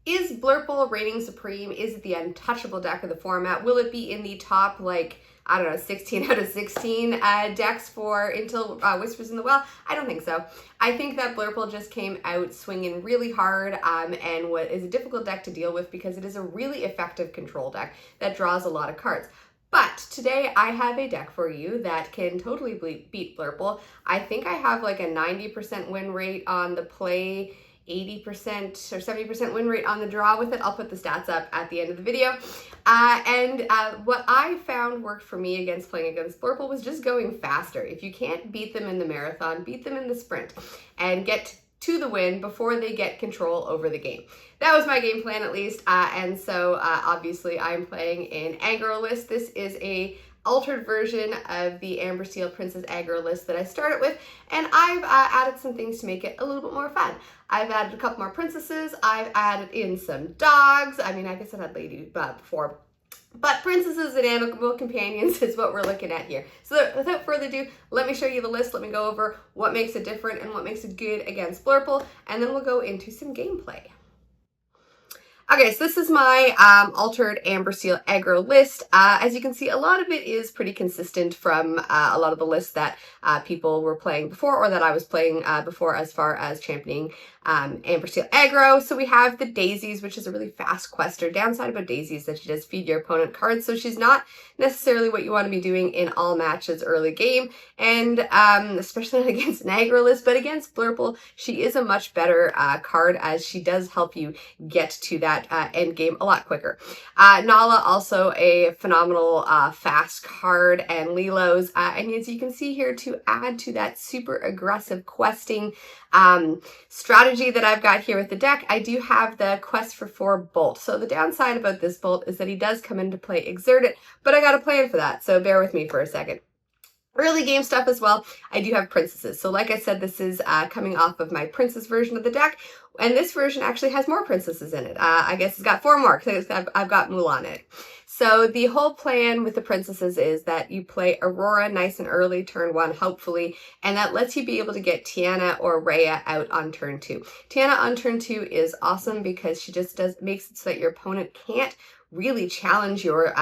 Is Blurple reigning supreme? Is it the untouchable deck of the format? Will it be in the top, like, I don't know, 16 out of 16 decks for until Whispers in the Well? I don't think so. I think that Blurple just came out swinging really hard and what is a difficult deck to deal with because it is a really effective control deck that draws a lot of cards. But today I have a deck for you that can totally beat Blurple. I think I have like a 90% win rate on the play, 80% or 70% win rate on the draw with it. I'll put the stats up at the end of the video. What I found worked for me against playing against Blurple was just going faster. If you can't beat them in the marathon, beat them in the sprint and get to the win before they get control over the game. That was my game plan at least, and so obviously I'm playing in Aggro list. This is a altered version of the Amber Steel Princess Aggro list that I started with, and I've added some things to make it a little bit more fun. I've added a couple more princesses, I've added in some dogs, I mean I guess I had Lady before, but princesses and animal companions is what we're looking at here. So without further ado, let me show you the list, let me go over what makes it different and what makes it good against Blurple, and then we'll go into some gameplay. Okay, so this is my altered Amber Steel Aggro list. As you can see, a lot of it is pretty consistent from a lot of the lists that people were playing before or that I was playing before as far as championing Amber Steel Aggro. So we have the Daisies, which is a really fast quester. Downside about Daisy is that she does feed your opponent cards, so she's not necessarily what you want to be doing in all matches early game, and especially not against an aggro list, but against Blurple, she is a much better card as she does help you get to that end game a lot quicker. Nala, also a phenomenal fast card, and Lilo's, and as you can see here, to add to that super aggressive questing strategy that I've got here with the deck, I do have the Quest for 4 Bolt. So the downside about this Bolt is that he does come into play Exert It, but I got a plan for that, so bear with me for a second. Early game stuff as well, I do have princesses. So like I said, this is coming off of my princess version of the deck, and this version actually has more princesses in it. I guess it's got 4 more because I've got Mulan in it. So the whole plan with the princesses is that you play Aurora nice and early, turn 1, hopefully, and that lets you be able to get Tiana or Rhea out on turn 2. Tiana on turn 2 is awesome because she just makes it so that your opponent can't really challenge your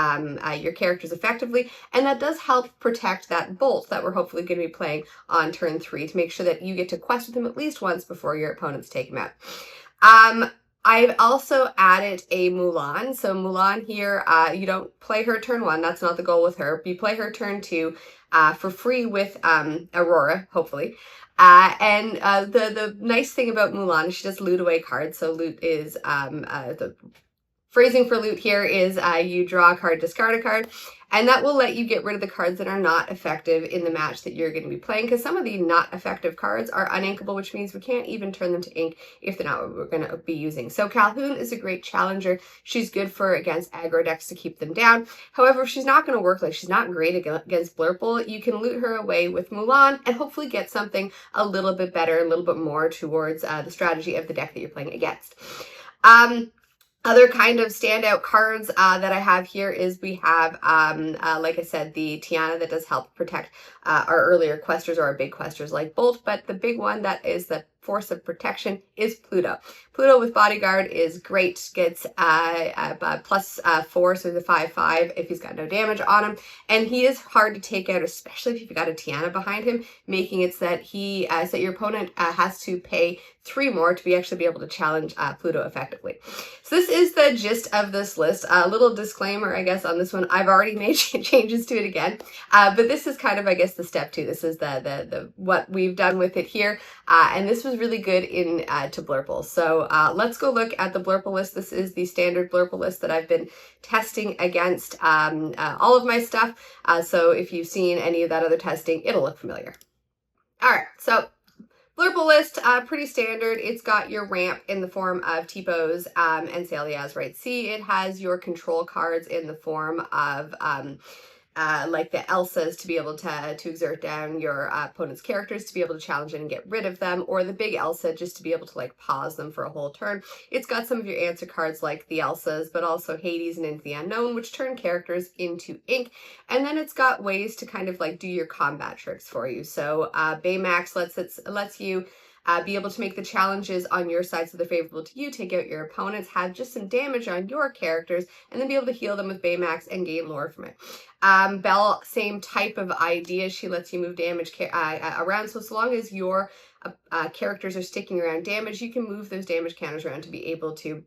characters effectively, and that does help protect that Bolt that we're hopefully going to be playing on turn 3 to make sure that you get to quest with him at least once before your opponents take him out. I've also added a Mulan. So Mulan here, you don't play her turn 1. That's not the goal with her. You play her turn 2 for free with Aurora, hopefully. The nice thing about Mulan is she does loot away cards. So loot is the phrasing for loot here is you draw a card, discard a card, and that will let you get rid of the cards that are not effective in the match that you're going to be playing, because some of the not effective cards are uninkable, which means we can't even turn them to ink if they're not what we're going to be using. So Calhoun is a great challenger. She's good for against aggro decks to keep them down. However, if she's not going to work, like she's not great against Blurple, you can loot her away with Mulan and hopefully get something a little bit better, a little bit more towards the strategy of the deck that you're playing against. Other kind of standout cards that I have here is we have, like I said, the Tiana that does help protect our earlier questers or our big questers like Bolt, but the big one that is the force of protection is Pluto. Pluto with Bodyguard is great, gets +4, so the 5/5 if he's got no damage on him, and he is hard to take out, especially if you've got a Tiana behind him, making it so that so that your opponent has to pay 3 more to actually be able to challenge Pluto effectively. So this is the gist of this list. A little disclaimer, I guess, on this one. I've already made changes to it again, but this is kind of, I guess, the step 2. This is the what we've done with it here, and this was really good in to Blurple. So let's go look at the Blurple list. This is the standard Blurple list that I've been testing against all of my stuff. So if you've seen any of that other testing, it'll look familiar. All right, so Blurple list, pretty standard. It's got your ramp in the form of T-Pose and Celia's Right C. It has your control cards in the form of like the Elsas to be able to exert down your opponent's characters, to be able to challenge it and get rid of them, or the big Elsa just to be able to like pause them for a whole turn. It's got some of your answer cards like the Elsas, but also Hades and Into the Unknown, which turn characters into ink. And then it's got ways to kind of like do your combat tricks for you. So Baymax lets you be able to make the challenges on your side so they're favorable to you, take out your opponents, have just some damage on your characters, and then be able to heal them with Baymax and gain lore from it. Belle, same type of idea. She lets you move damage around, so long as your characters are sticking around damage, you can move those damage counters around to be able to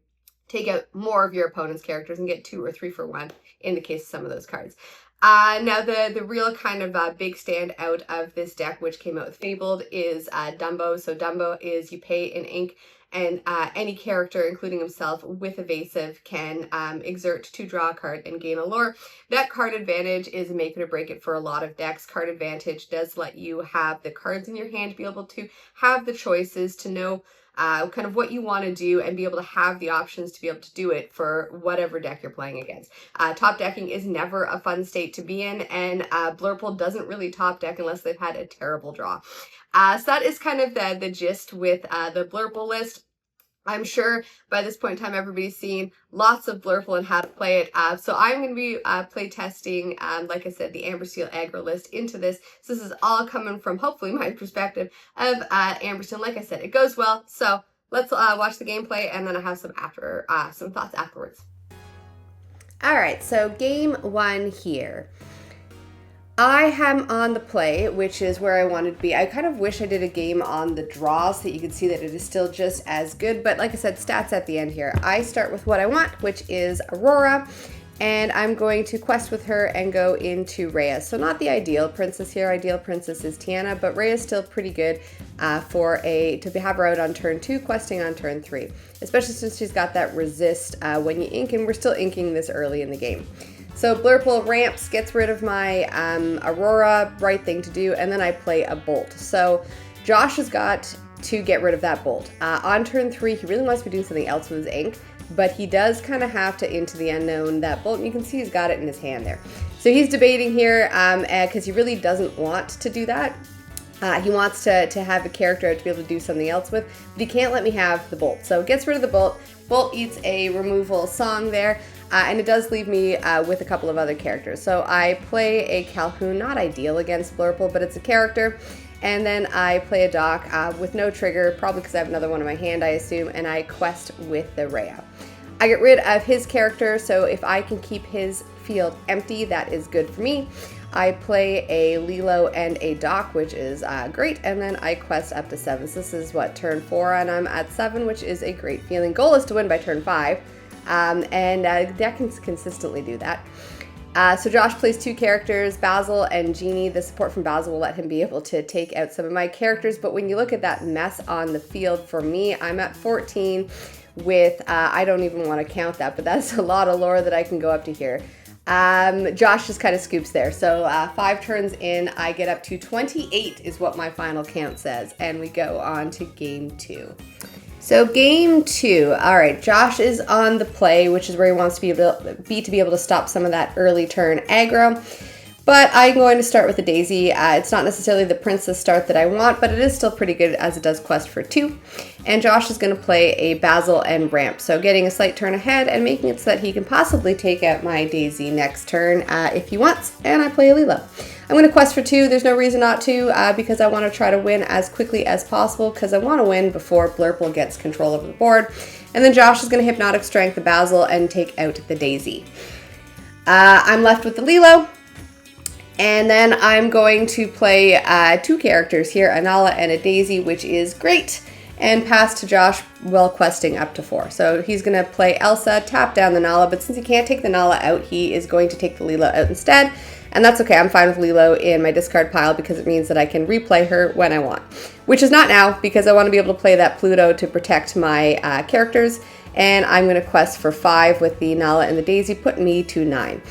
take out more of your opponent's characters and get 2 or 3 for 1 in the case of some of those cards. Now the real kind of big standout of this deck, which came out with Fabled, is Dumbo. So Dumbo is you pay in ink, and any character, including himself, with evasive can exert to draw a card and gain a lore. That card advantage is a make it or break it for a lot of decks. Card advantage does let you have the cards in your hand to be able to have the choices, to know kind of what you want to do and be able to have the options to be able to do it for whatever deck you're playing against. Top decking is never a fun state to be in, and Blurple doesn't really top deck unless they've had a terrible draw. So that is kind of the gist with the Blurple list. I'm sure by this point in time, everybody's seen lots of Blurple and how to play it. So I'm going to be play testing, like I said, the Amber Steel aggro list into this. So this is all coming from, hopefully, my perspective of Amber Steel. Like I said, it goes well. So let's watch the gameplay, and then I have some thoughts afterwards. All right, so game 1 here. I am on the play, which is where I wanted to be. I kind of wish I did a game on the draw so that you could see that it is still just as good. But like I said, stats at the end here. I start with what I want, which is Aurora. And I'm going to quest with her and go into Rhea. So not the ideal princess here. Ideal princess is Tiana, but Rhea is still pretty good to have her out on turn 2, questing on turn 3. Especially since she's got that resist when you ink, and we're still inking this early in the game. So Blurple ramps, gets rid of my Aurora, right thing to do, and then I play a Bolt. So Josh has got to get rid of that Bolt. On turn 3, he really wants to be doing something else with his ink, but he does kind of have to into the unknown that Bolt, and you can see he's got it in his hand there. So he's debating here because he really doesn't want to do that. He wants to have a character to be able to do something else with, but he can't let me have the Bolt. So gets rid of the Bolt. Bolt eats a removal song there. And it does leave me with a couple of other characters. So I play a Calhoun, not ideal against Blurple, but it's a character. And then I play a Doc with no trigger, probably because I have another one in my hand, I assume, and I quest with the Rhea. I get rid of his character, so if I can keep his field empty, that is good for me. I play a Lilo and a Doc, which is great, and then I quest up to 7. So this is, turn 4, and I'm at 7, which is a great feeling. Goal is to win by turn 5. The deck can consistently do that. So Josh plays 2 characters, Basil and Genie. The support from Basil will let him be able to take out some of my characters, but when you look at that mess on the field, for me, I'm at 14 with, I don't even want to count that, but that's a lot of lore that I can go up to here. Josh just kind of scoops there. So 5 turns in, I get up to 28 is what my final count says, and we go on to game 2. So game 2, all right, Josh is on the play, which is where he wants to be able to stop some of that early turn aggro. But I'm going to start with the Daisy. It's not necessarily the princess start that I want, but it is still pretty good as it does quest for 2. And Josh is going to play a Basil and ramp, so getting a slight turn ahead and making it so that he can possibly take out my Daisy next turn if he wants, and I play a Lilo. I'm going to quest for 2. There's no reason not to because I want to try to win as quickly as possible because I want to win before Blurple gets control over the board. And then Josh is going to Hypnotic Strength the Basil and take out the Daisy. I'm left with the Lilo. And then I'm going to play 2 characters here, a Nala and a Daisy, which is great, and pass to Josh while questing up to 4. So he's going to play Elsa, tap down the Nala, but since he can't take the Nala out, he is going to take the Lilo out instead. And that's okay, I'm fine with Lilo in my discard pile because it means that I can replay her when I want. Which is not now, because I want to be able to play that Pluto to protect my characters. And I'm going to quest for 5 with the Nala and the Daisy, putting me to 9.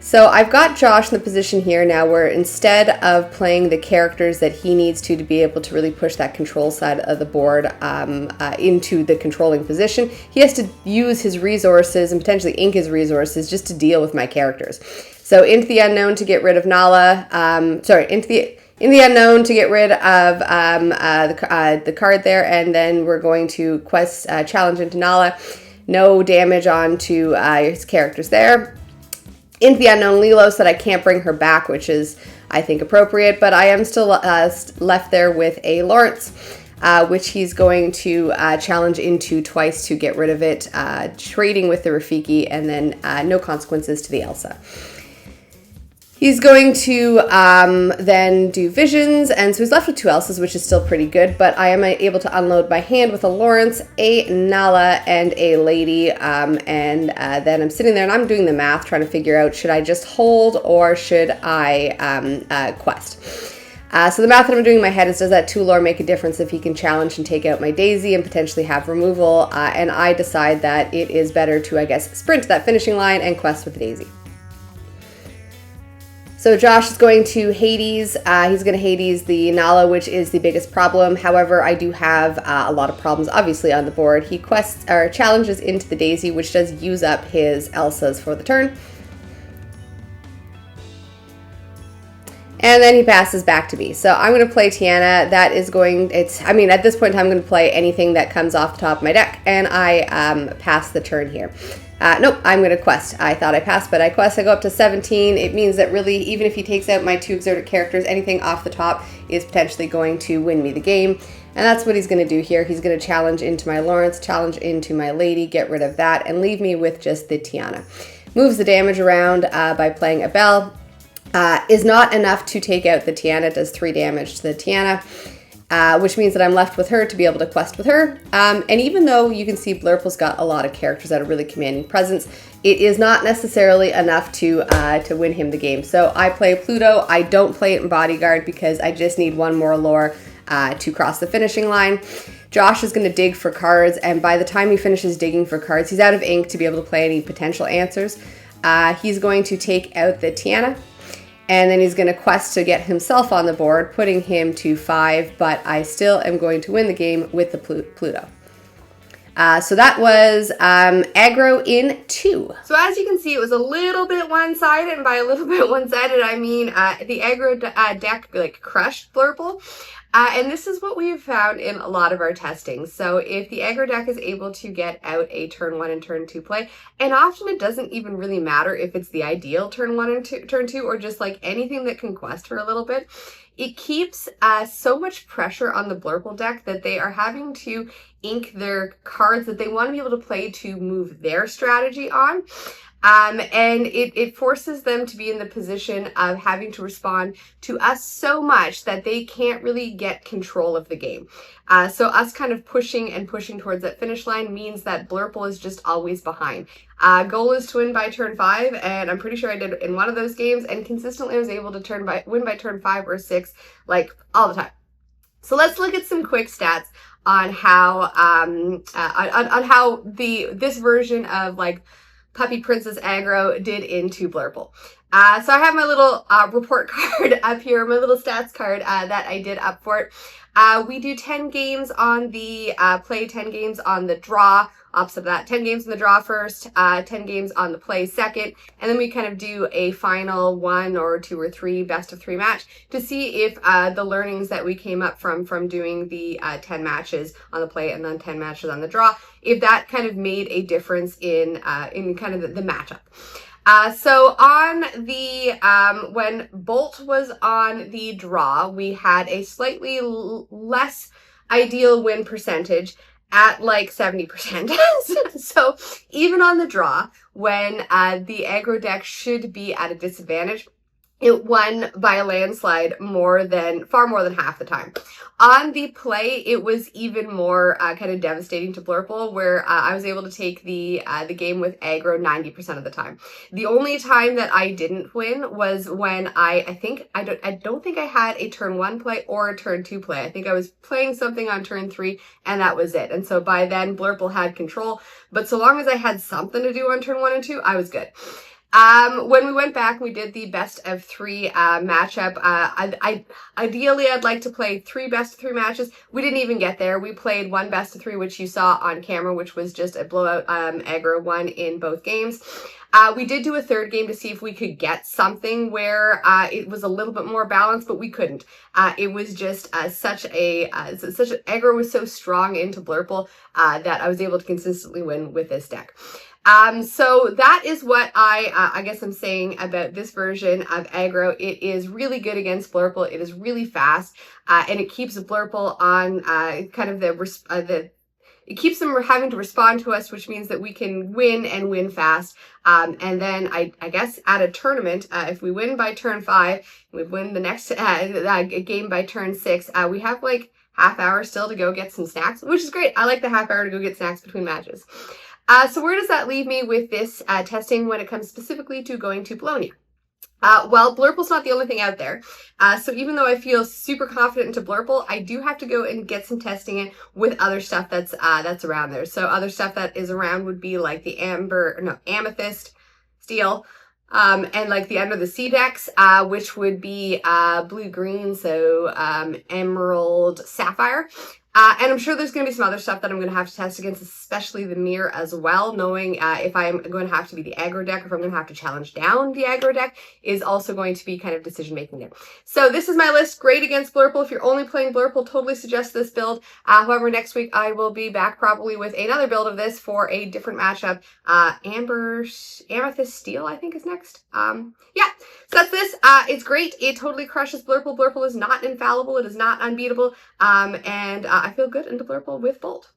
So I've got Josh in the position here now where instead of playing the characters that he needs to be able to really push that control side of the board into the controlling position, he has to use his resources and potentially ink his resources just to deal with my characters. So into the unknown to get rid of Nala, in the unknown to get rid of the card there, and then we're going to quest challenge into Nala. No damage onto his characters there. Into the unknown Lilo so that I can't bring her back, which is, I think, appropriate, but I am still left there with a Lawrence. which he's going to challenge into twice to get rid of it, trading with the Rafiki, and then no consequences to the Elsa. He's going to then do visions, and so he's left with 2 Elsas, which is still pretty good, but I am able to unload my hand with a Lawrence, a Nala, and a Lady, and then I'm sitting there and I'm doing the math, trying to figure out, should I just hold or should I quest? So the math that I'm doing in my head is, does that 2 lore make a difference if he can challenge and take out my Daisy and potentially have removal? And I decide that it is better to, I guess, sprint to that finishing line and quest with the Daisy. So Josh is going to Hades. He's going to Hades the Nala, which is the biggest problem. However, I do have a lot of problems, obviously, on the board. He quests or challenges into the Daisy, which does use up his Elsas for the turn. And then he passes back to me. So I'm going to play Tiana. That is going, at this point in time, I'm going to play anything that comes off the top of my deck. And I pass the turn here. Nope, I'm going to quest. I thought I passed, but I quest. I go up to 17. It means that really, even if he takes out my 2 exotic characters, anything off the top is potentially going to win me the game. And that's what he's going to do here. He's going to challenge into my Lawrence, challenge into my Lady, get rid of that, and leave me with just the Tiana. Moves the damage around by playing a Belle. Is not enough to take out the Tiana. It does 3 damage to the Tiana. Which means that I'm left with her to be able to quest with her. And even though you can see Blurple's got a lot of characters that are really commanding presence, it is not necessarily enough to win him the game. So I play Pluto. I don't play it in Bodyguard because I just need 1 more lore to cross the finishing line. Josh is going to dig for cards, and by the time he finishes digging for cards, he's out of ink to be able to play any potential answers. He's going to take out the Tiana. And then he's going to quest to get himself on the board, putting him to 5, but I still am going to win the game with the Pluto. So that was Aggro in 2. So as you can see, it was a little bit one-sided, and by a little bit one-sided, I mean the Aggro deck crushed Blurple. And this is what we've found in a lot of our testing. So if the Aggro deck is able to get out a turn 1 and turn 2 play, and often it doesn't even really matter if it's the ideal turn 1 and turn 2, or just like anything that can quest for a little bit, it keeps so much pressure on the Blurple deck that they are having to ink their cards that they want to be able to play to move their strategy on. And it forces them to be in the position of having to respond to us so much that they can't really get control of the game. So us kind of pushing towards that finish line means that Blurple is just always behind. Goal is to win by turn 5, and I'm pretty sure I did in one of those games, and consistently was able to win by turn 5 or 6, like all the time. So let's look at some quick stats on how on how this version of like Puppy Princess Aggro did into Blurple. So I have my little report card up here, my little stats card that I did up for it. We do 10 games on the play, 10 games on the draw. Opposite of that, 10 games on the draw first, 10 games on the play second, and then we kind of do a final 1 or 2 or 3 best of 3 match to see if the learnings that we came up from doing the 10 matches on the play and then 10 matches on the draw, if that kind of made a difference in kind of the matchup. So on the, when Bolt was on the draw, we had a slightly less ideal win percentage at like 70%. So even on the draw, when the Aggro deck should be at a disadvantage, it won by a landslide far more than half the time. On the play, it was even more kind of devastating to Blurple, where I was able to take the game with Aggro 90% of the time. The only time that I didn't win was when I don't think I had a turn 1 play or a turn 2 play. I think I was playing something on turn 3, and that was it. And so by then, Blurple had control. But so long as I had something to do on turn 1 and 2, I was good. When we went back, we did the best of 3 matchup. Ideally, I'd like to play 3 best of 3 matches. We didn't even get there. We played 1 best of 3, which you saw on camera, which was just a blowout. Aggro won in both games. We did do a third game to see if we could get something where it was a little bit more balanced, but we couldn't. It was just such an aggro was so strong into Blurple that I was able to consistently win with this deck. So that is what I guess I'm saying about this version of aggro. It is really good against Blurple. It is really fast, and it keeps Blurple on kind of it keeps them having to respond to us, which means that we can win and win fast. And then I guess at a tournament, if we win by turn 5, we win the next game by turn 6, we have like half hour still to go get some snacks, which is great. I like the half hour to go get snacks between matches. So where does that leave me with this testing when it comes specifically to going to Bologna? Well, Blurple's not the only thing out there. So even though I feel super confident into Blurple, I do have to go and get some testing in with other stuff that's around there. So other stuff that is around would be like the Amethyst, Steel, and like the Under the Sea decks, which would be blue-green, so Emerald, Sapphire. And I'm sure there's going to be some other stuff that I'm going to have to test against, especially the mirror as well, knowing if I'm going to have to be the aggro deck or if I'm going to have to challenge down the aggro deck is also going to be kind of decision-making there. So this is my list. Great against Blurple. If you're only playing Blurple, totally suggest this build. However, next week I will be back probably with another build of this for a different matchup. Amethyst Steel, I think, is next. Yeah, so that's this. It's great. It totally crushes Blurple. Blurple is not infallible. It is not unbeatable. And I feel good into Blurple with Bolt.